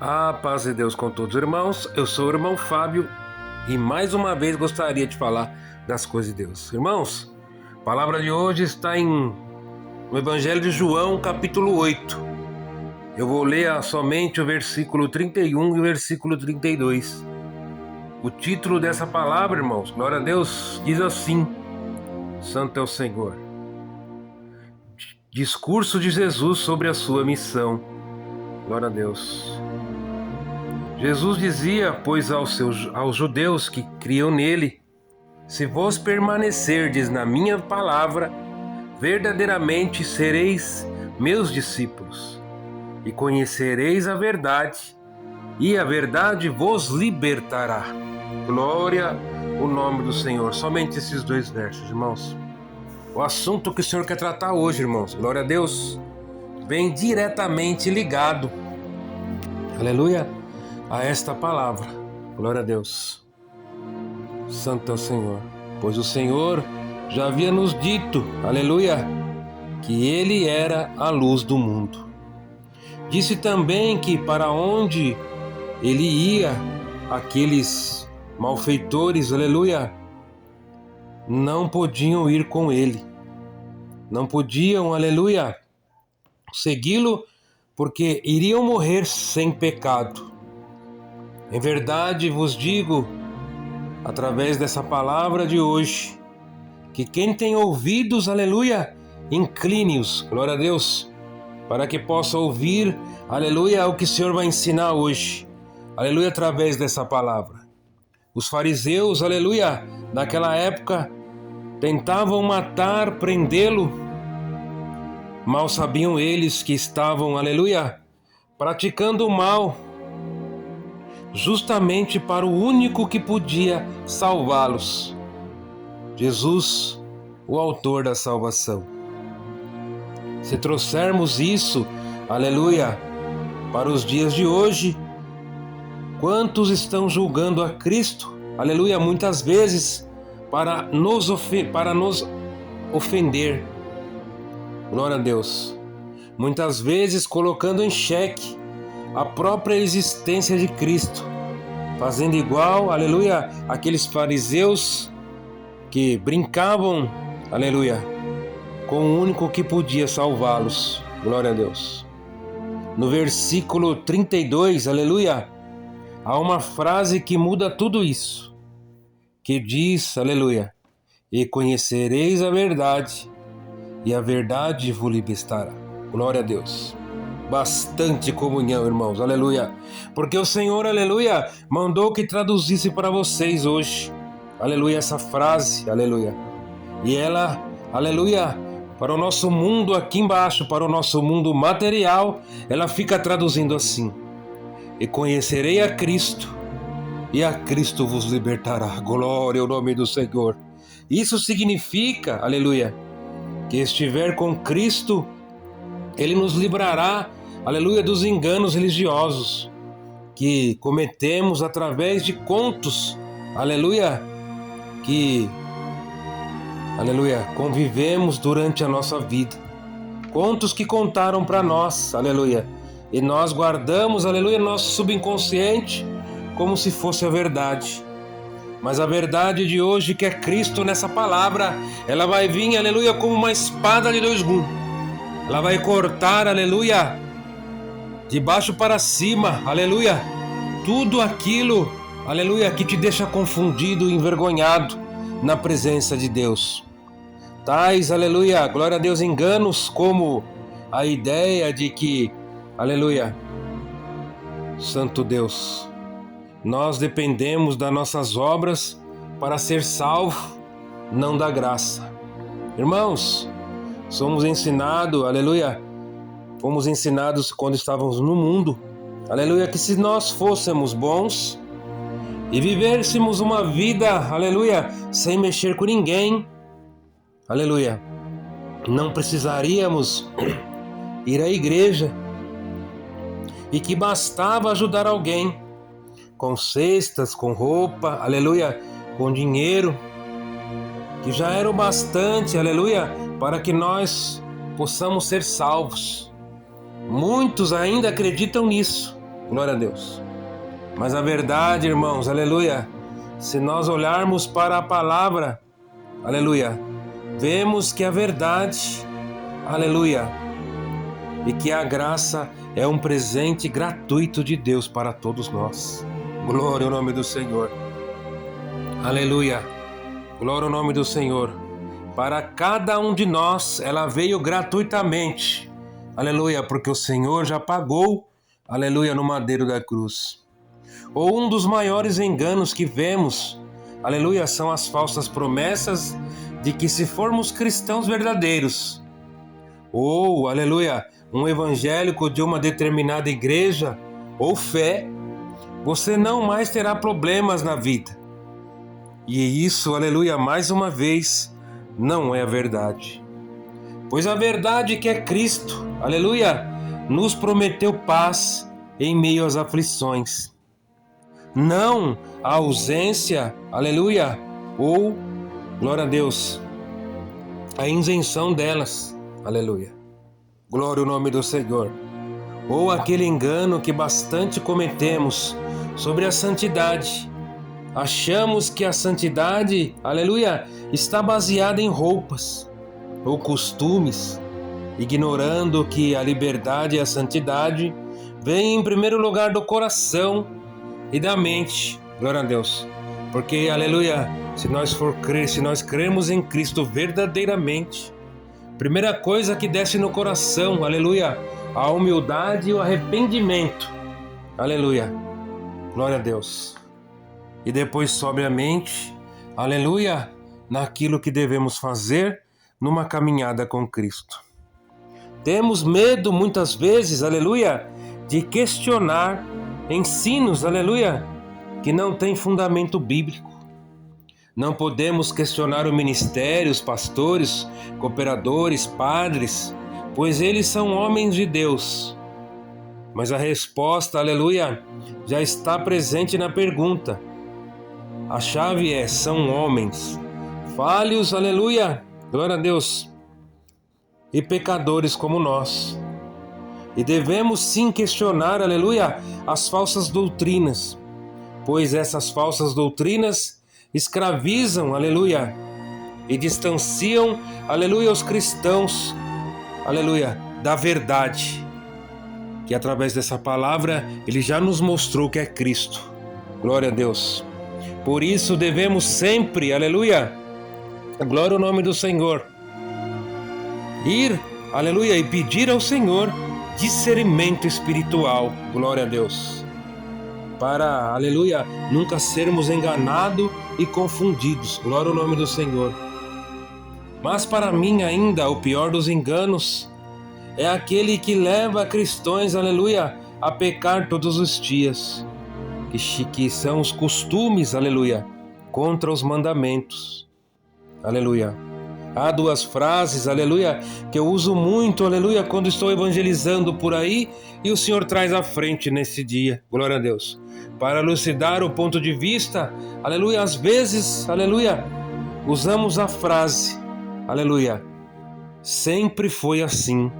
A paz de Deus com todos os irmãos, eu sou o irmão Fábio e mais uma vez gostaria de falar das coisas de Deus. Irmãos, a palavra de hoje está no Evangelho de João, capítulo 8. Eu vou ler somente o versículo 31 e o versículo 32. O título dessa palavra, irmãos, glória a Deus, diz assim: Santo é o Senhor. Discurso de Jesus sobre a sua missão. Glória a Deus. Jesus dizia, pois, aos judeus que criam nele: se vós permanecerdes na minha palavra, verdadeiramente sereis meus discípulos, e conhecereis a verdade, e a verdade vos libertará. Glória ao nome do Senhor. Somente esses dois versos, irmãos. O assunto que o Senhor quer tratar hoje, irmãos, glória a Deus, vem diretamente ligado, aleluia, a esta palavra. Glória a Deus. Santo é o Senhor. Pois o Senhor já havia nos dito, aleluia, que Ele era a luz do mundo. Disse também que para onde Ele ia, aqueles malfeitores, aleluia, não podiam ir com Ele. Não podiam, aleluia, segui-lo, porque iriam morrer sem pecado. Em verdade vos digo, através dessa palavra de hoje, que quem tem ouvidos, aleluia, incline-os, glória a Deus, para que possa ouvir, aleluia, o que o Senhor vai ensinar hoje, aleluia, através dessa palavra. Os fariseus, aleluia, naquela época, tentavam matar, prendê-lo. Mal sabiam eles que estavam, aleluia, praticando o mal, justamente para o único que podia salvá-los, Jesus, o autor da salvação. Se trouxermos isso, aleluia, para os dias de hoje, quantos estão julgando a Cristo, aleluia, muitas vezes para nos ofender, glória a Deus, muitas vezes colocando em xeque a própria existência de Cristo, fazendo igual, aleluia, aqueles fariseus que brincavam, aleluia, com o único que podia salvá-los, glória a Deus. No versículo 32, aleluia, há uma frase que muda tudo isso, que diz, aleluia, e conhecereis a verdade, e a verdade vos libertará, glória a Deus. Bastante comunhão, irmãos, aleluia, porque o Senhor, aleluia, mandou que traduzisse para vocês hoje, aleluia, essa frase, aleluia, e ela, aleluia, para o nosso mundo aqui embaixo, para o nosso mundo material, ela fica traduzindo assim: e conhecerei a Cristo, e a Cristo vos libertará, glória ao nome do Senhor. Isso significa, aleluia, que estiver com Cristo, Ele nos livrará, aleluia, dos enganos religiosos que cometemos através de contos, aleluia, que, aleluia, convivemos durante a nossa vida. Contos que contaram para nós, aleluia, e nós guardamos, aleluia, nosso subconsciente como se fosse a verdade. Mas a verdade de hoje, que é Cristo nessa palavra, ela vai vir, aleluia, como uma espada de dois gumes. Ela vai cortar, aleluia, de baixo para cima, aleluia, tudo aquilo, aleluia, que te deixa confundido e envergonhado na presença de Deus. Tais, aleluia, glória a Deus, enganos como a ideia de que, aleluia, Santo Deus, nós dependemos das nossas obras para ser salvo, não da graça. Irmãos, somos ensinados, aleluia, fomos ensinados quando estávamos no mundo, aleluia, que se nós fôssemos bons e vivêssemos uma vida, aleluia, sem mexer com ninguém, aleluia, não precisaríamos ir à igreja, e que bastava ajudar alguém com cestas, com roupa, aleluia, com dinheiro, que já era o bastante, aleluia, para que nós possamos ser salvos. Muitos ainda acreditam nisso, Glória a Deus. Mas a verdade, irmãos, aleluia, se nós olharmos para a palavra, aleluia, vemos que a verdade, aleluia, e que a graça é um presente gratuito de Deus para todos nós. Glória ao nome do Senhor. Aleluia. Glória ao nome do Senhor. Para cada um de nós, ela veio gratuitamente. Aleluia, porque o Senhor já pagou, aleluia, no madeiro da cruz. Ou um dos maiores enganos que vemos, aleluia, são as falsas promessas de que se formos cristãos verdadeiros, ou, aleluia, um evangélico de uma determinada igreja ou fé, você não mais terá problemas na vida. E isso, aleluia, mais uma vez, não é a verdade. Pois a verdade que é Cristo, aleluia, nos prometeu paz em meio às aflições. Não a ausência, aleluia, ou, glória a Deus, a isenção delas, aleluia. Glória ao nome do Senhor. Ou aquele engano que bastante cometemos sobre a santidade. Achamos que a santidade, aleluia, está baseada em roupas ou costumes, ignorando que a liberdade e a santidade vêm em primeiro lugar do coração e da mente. Glória a Deus. Porque, aleluia, se nós cremos em Cristo verdadeiramente, primeira coisa que desce no coração, aleluia, a humildade e o arrependimento, aleluia, glória a Deus. E depois sobe a mente, aleluia, naquilo que devemos fazer numa caminhada com Cristo. Temos medo muitas vezes, aleluia, de questionar ensinos, aleluia, que não têm fundamento bíblico. Não podemos questionar o ministério, os pastores, cooperadores, padres, pois eles são homens de Deus. Mas a resposta, aleluia, já está presente na pergunta. A chave é: são homens, falhos, aleluia, glória a Deus, e pecadores como nós. E devemos sim questionar, aleluia, as falsas doutrinas, pois essas falsas doutrinas escravizam, aleluia, e distanciam, aleluia, os cristãos, aleluia, da verdade, que através dessa palavra ele já nos mostrou que é Cristo. Glória a Deus. Por isso devemos sempre, aleluia, glória ao nome do Senhor, ir, aleluia, e pedir ao Senhor discernimento espiritual, glória a Deus, para, aleluia, nunca sermos enganados e confundidos, glória ao nome do Senhor. Mas para mim ainda o pior dos enganos é aquele que leva cristãos, aleluia, a pecar todos os dias, que são os costumes, aleluia, contra os mandamentos, aleluia. Há duas frases, aleluia, que eu uso muito, aleluia, quando estou evangelizando por aí e o Senhor traz à frente nesse dia, glória a Deus, para elucidar o ponto de vista, aleluia. Às vezes, aleluia, usamos a frase, aleluia, sempre foi assim,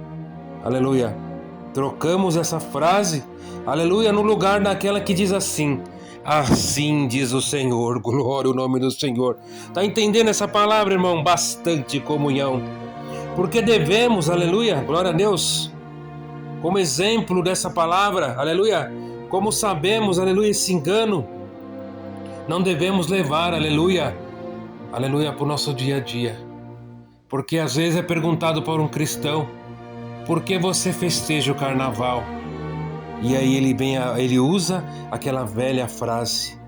aleluia. Trocamos essa frase, aleluia, no lugar daquela que diz assim: assim diz o Senhor, glória ao nome do Senhor. Tá entendendo essa palavra, irmão? Bastante comunhão. Porque devemos, aleluia, glória a Deus, como exemplo dessa palavra, aleluia, como sabemos, aleluia, esse engano, não devemos levar, aleluia, aleluia, para o nosso dia a dia. Porque às vezes é perguntado para um cristão: por que você festeja o carnaval? E aí ele usa aquela velha frase,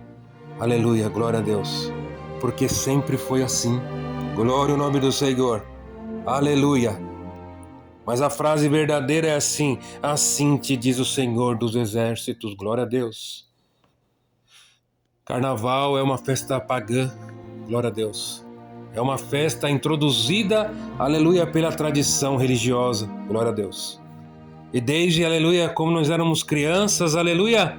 aleluia, glória a Deus, porque sempre foi assim, glória ao nome do Senhor, aleluia. Mas a frase verdadeira é assim: assim te diz o Senhor dos exércitos, glória a Deus. Carnaval é uma festa pagã, glória a Deus. É uma festa introduzida, aleluia, pela tradição religiosa, glória a Deus. E desde, aleluia, como nós éramos crianças, aleluia,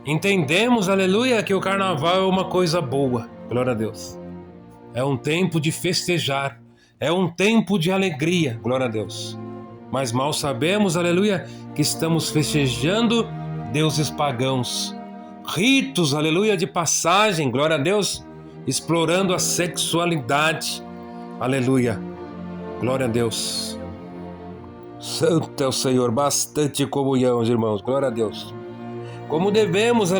entendemos, aleluia, que o carnaval é uma coisa boa, glória a Deus. É um tempo de festejar, é um tempo de alegria, glória a Deus. Mas mal sabemos, aleluia, que estamos festejando deuses pagãos, ritos, aleluia, de passagem, glória a Deus, explorando a sexualidade, aleluia, glória a Deus. Santo é o Senhor, bastante comunhão, irmãos, glória a Deus. Como devemos,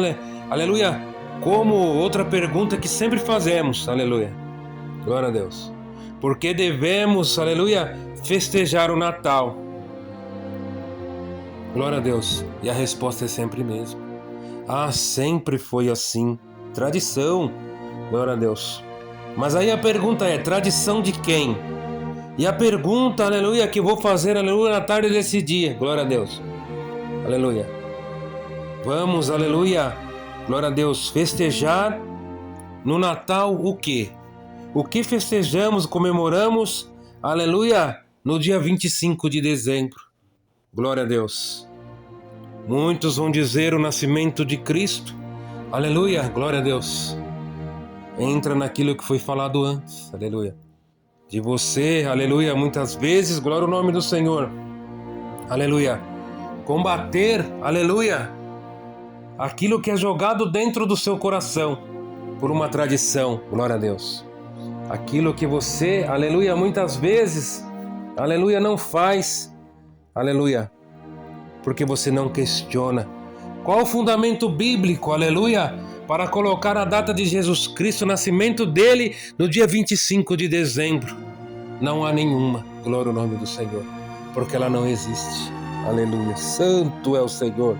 aleluia, como outra pergunta que sempre fazemos, aleluia, glória a Deus. Por que devemos, aleluia, festejar o Natal? Glória a Deus. E a resposta é sempre a mesma. Sempre foi assim. Tradição. Glória a Deus. Mas aí a pergunta é, tradição de quem? E a pergunta, aleluia, que eu vou fazer, aleluia, na tarde desse dia. Glória a Deus. Aleluia. Vamos, aleluia, glória a Deus, festejar no Natal o quê? O que festejamos, comemoramos, aleluia, no dia 25 de dezembro. Glória a Deus. Muitos vão dizer o nascimento de Cristo. Aleluia, glória a Deus. Entra naquilo que foi falado antes, aleluia. De você, aleluia, muitas vezes, glória ao nome do Senhor. Aleluia. Combater, aleluia, aquilo que é jogado dentro do seu coração por uma tradição, glória a Deus. Aquilo que você, aleluia, muitas vezes, aleluia, não faz, aleluia, porque você não questiona. Qual o fundamento bíblico, aleluia, para colocar a data de Jesus Cristo, o nascimento dele, no dia 25 de dezembro? Não há nenhuma, glória ao nome do Senhor, porque ela não existe, aleluia. Santo é o Senhor,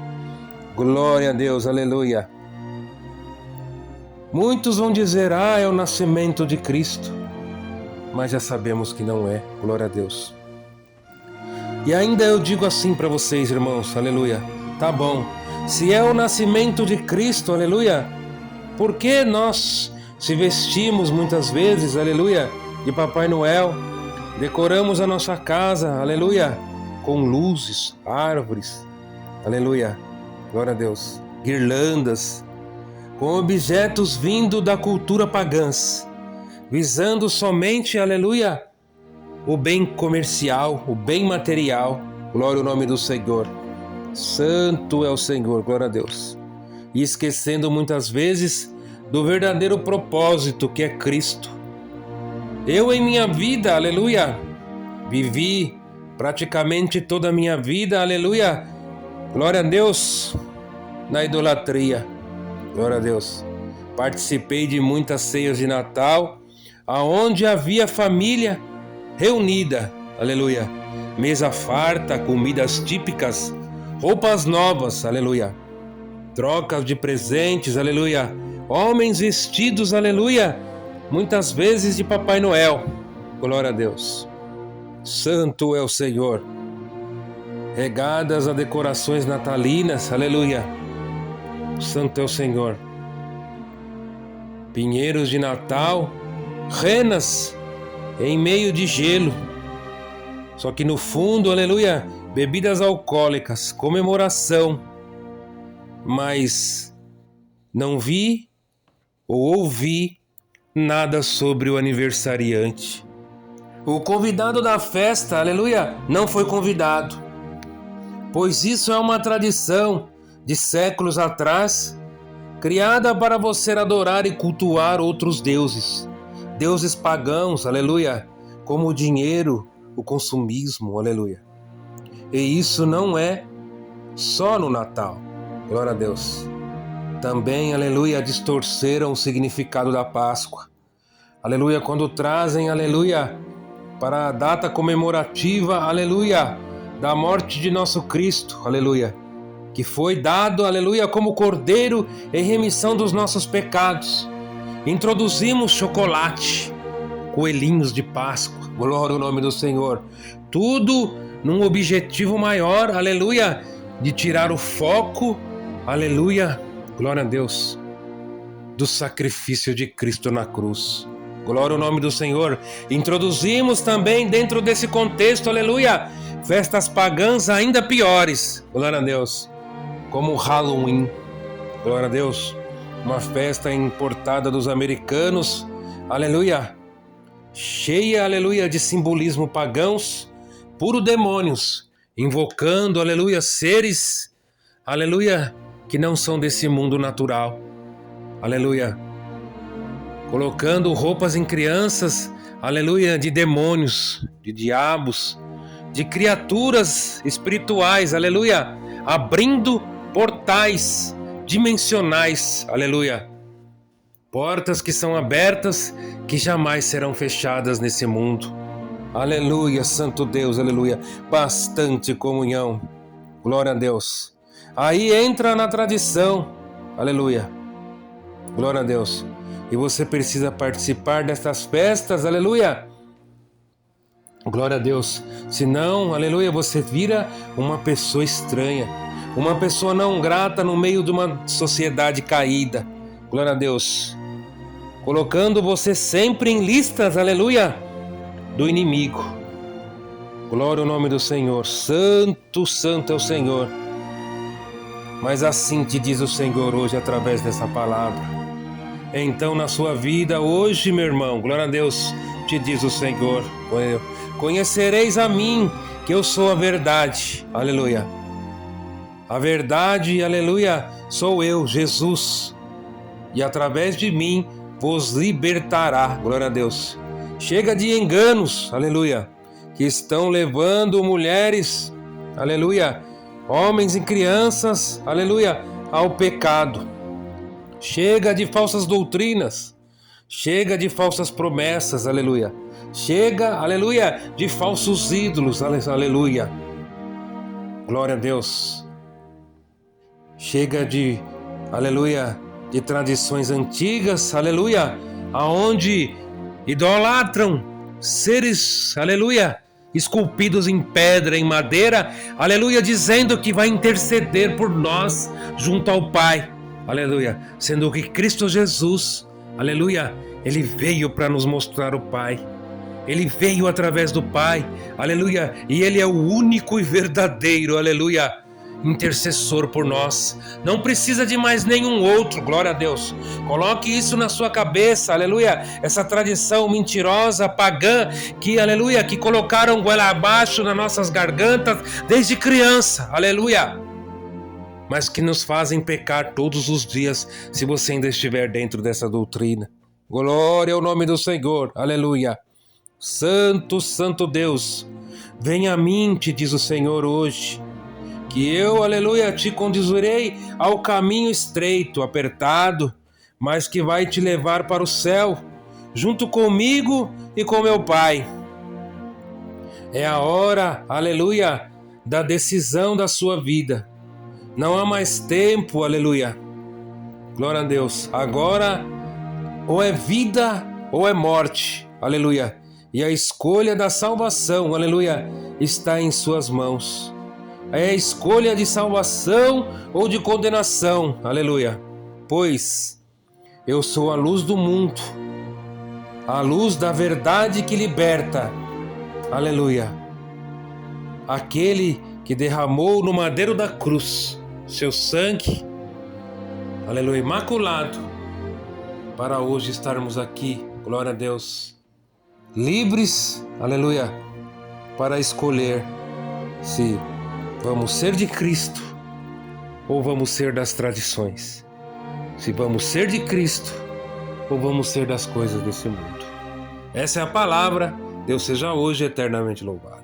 glória a Deus, aleluia. Muitos vão dizer, é o nascimento de Cristo, mas já sabemos que não é, glória a Deus. E ainda eu digo assim para vocês, irmãos, aleluia, tá bom, se é o nascimento de Cristo, aleluia, por que nós se vestimos muitas vezes, aleluia, de Papai Noel, decoramos a nossa casa, aleluia, com luzes, árvores, aleluia, glória a Deus, guirlandas, com objetos vindo da cultura pagãs, visando somente, aleluia, o bem comercial, o bem material, glória ao nome do Senhor. Santo é o Senhor, glória a Deus. E esquecendo muitas vezes do verdadeiro propósito que é Cristo. Eu em minha vida, aleluia, vivi praticamente toda a minha vida, aleluia, glória a Deus, na idolatria, glória a Deus. Participei de muitas ceias de Natal, aonde havia família reunida, aleluia, mesa farta, comidas típicas, roupas novas, aleluia, trocas de presentes, aleluia, homens vestidos, aleluia, muitas vezes de Papai Noel, glória a Deus. Santo é o Senhor. Regadas a decorações natalinas, aleluia. Santo é o Senhor. Pinheiros de Natal, renas em meio de gelo. Só que no fundo, aleluia, bebidas alcoólicas, comemoração. Mas não vi ou ouvi nada sobre o aniversariante. O convidado da festa, aleluia, não foi convidado, pois isso é uma tradição de séculos atrás, criada para você adorar e cultuar outros deuses, deuses pagãos, aleluia, como o dinheiro, o consumismo, aleluia. E isso não é só no Natal, glória a Deus. Também, aleluia, distorceram o significado da Páscoa, aleluia, quando trazem, aleluia, para a data comemorativa, aleluia, da morte de nosso Cristo, aleluia, que foi dado, aleluia, como cordeiro em remissão dos nossos pecados. Introduzimos chocolate, coelhinhos de Páscoa, glória ao nome do Senhor, tudo num objetivo maior, aleluia, de tirar o foco, aleluia, glória a Deus, do sacrifício de Cristo na cruz. Glória ao nome do Senhor. Introduzimos também dentro desse contexto, aleluia, festas pagãs ainda piores, glória a Deus, como o Halloween, glória a Deus, uma festa importada dos americanos, aleluia, cheia, aleluia, de simbolismo pagãos, puro demônios, invocando, aleluia, seres, aleluia, que não são desse mundo natural. Aleluia. Colocando roupas em crianças, aleluia, de demônios, de diabos, de criaturas espirituais, aleluia, abrindo portais dimensionais, aleluia. Portas que são abertas, que jamais serão fechadas nesse mundo. Aleluia, Santo Deus, aleluia. Bastante comunhão. Glória a Deus. Aí entra na tradição. Aleluia. Glória a Deus. E você precisa participar destas festas. Aleluia. Glória a Deus. Senão, aleluia, você vira uma pessoa estranha. Uma pessoa não grata no meio de uma sociedade caída. Glória a Deus. Colocando você sempre em listas, aleluia, do inimigo. Glória ao nome do Senhor. Santo, santo é o Senhor. Mas assim te diz o Senhor hoje através dessa palavra. Então na sua vida hoje, meu irmão, glória a Deus, te diz o Senhor. Conhecereis a mim, que eu sou a verdade. Aleluia. A verdade, aleluia, sou eu, Jesus. E através de mim vos libertará. Glória a Deus. Chega de enganos, aleluia, que estão levando mulheres, aleluia, homens e crianças, aleluia, ao pecado. Chega de falsas doutrinas, chega de falsas promessas, aleluia. Chega, aleluia, de falsos ídolos, aleluia. Glória a Deus. Chega de, aleluia, de tradições antigas, aleluia, aonde idolatram seres, aleluia, esculpidos em pedra, em madeira, aleluia, dizendo que vai interceder por nós junto ao Pai, aleluia, sendo que Cristo Jesus, aleluia, Ele veio para nos mostrar o Pai, Ele veio através do Pai, aleluia, e Ele é o único e verdadeiro, aleluia, intercessor por nós. Não precisa de mais nenhum outro, glória a Deus. Coloque isso na sua cabeça, aleluia. Essa tradição mentirosa, pagã, que, aleluia, que colocaram goela abaixo nas nossas gargantas desde criança, aleluia. Mas que nos fazem pecar todos os dias, se você ainda estiver dentro dessa doutrina. Glória ao nome do Senhor, aleluia. Santo, santo Deus, venha a mim, te diz o Senhor hoje, que eu, aleluia, te conduzirei ao caminho estreito, apertado, mas que vai te levar para o céu, junto comigo e com meu Pai. É a hora, aleluia, da decisão da sua vida. Não há mais tempo, aleluia. Glória a Deus. Agora, ou é vida ou é morte, aleluia. E a escolha da salvação, aleluia, está em suas mãos. É a escolha de salvação ou de condenação, aleluia. Pois eu sou a luz do mundo, a luz da verdade que liberta, aleluia. Aquele que derramou no madeiro da cruz seu sangue, aleluia, imaculado, para hoje estarmos aqui, glória a Deus, livres, aleluia, para escolher se vamos ser de Cristo ou vamos ser das tradições? Se vamos ser de Cristo ou vamos ser das coisas desse mundo? Essa é a palavra. Deus seja hoje eternamente louvado.